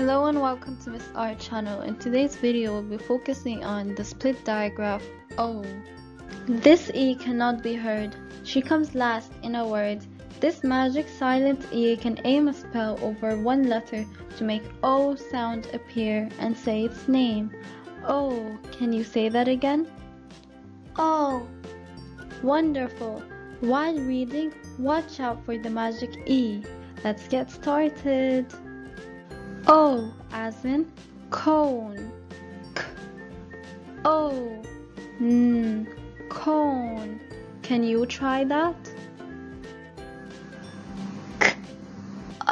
Hello and welcome to Miss R channel. In today's video, we'll be focusing on the split digraph O. This E cannot be heard. She comes last in a word. This magic silent E can aim a spell over one letter to make O sound appear and say its name. O, can you say that again? O. Wonderful. While reading, watch out for the magic E. Let's get started. O as in cone. K. O. Cone. Can you try that? K.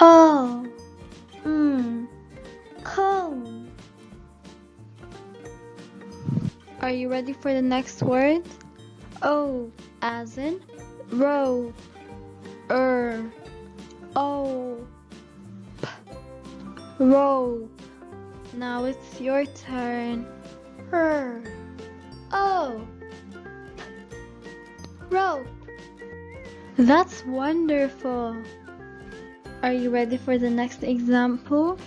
O. Cone. Are you ready for the next word? O as in rope. O. Rope. Now it's your turn. O. Rope. That's wonderful. Are you ready for the next example?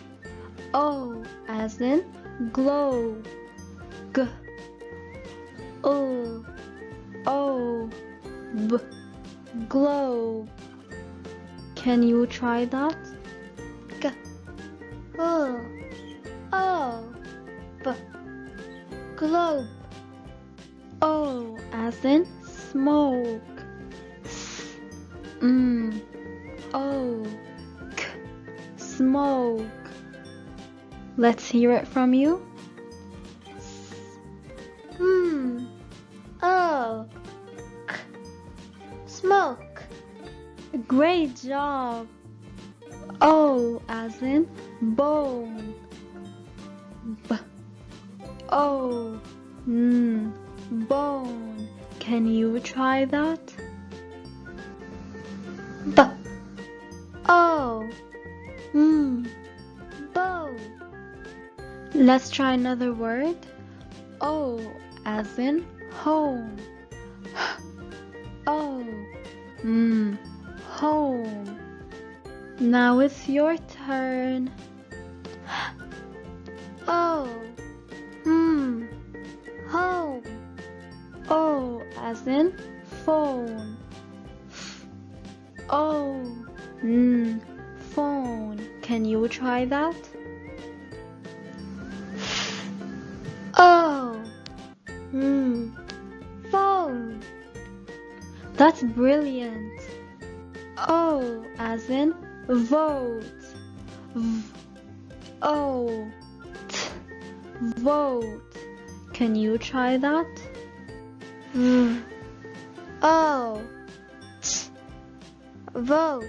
O as in glow. G. O. B. Globe. Can you try that? G. O. B. Globe. O as in smoke. O. K. Smoke. Let's hear it from you. O. K. Smoke. Great job. O as in bone. B. O. Bone. Can you try that? B. O. Bow. Let's try another word. O as in home. O. Home. Now it's your turn. O. Home. O as in phone. O. Phone. Can you try that? O. Phone. That's brilliant. O as in vote. O. Vote. Can you try that? O. Vote.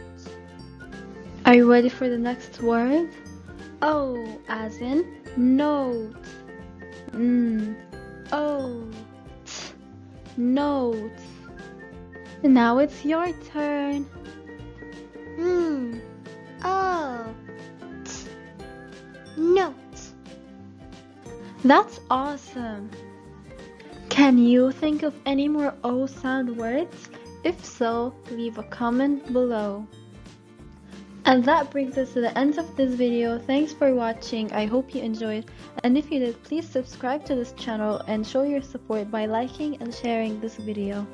Are you ready for the next word? O as in note. O. Note. Now it's your turn. O. Note. That's awesome. Can you think of any more O sound words? If so, leave a comment below. And that brings us to the end of this video. Thanks for watching. I hope you enjoyed. And if you did, please subscribe to this channel and show your support by liking and sharing this video.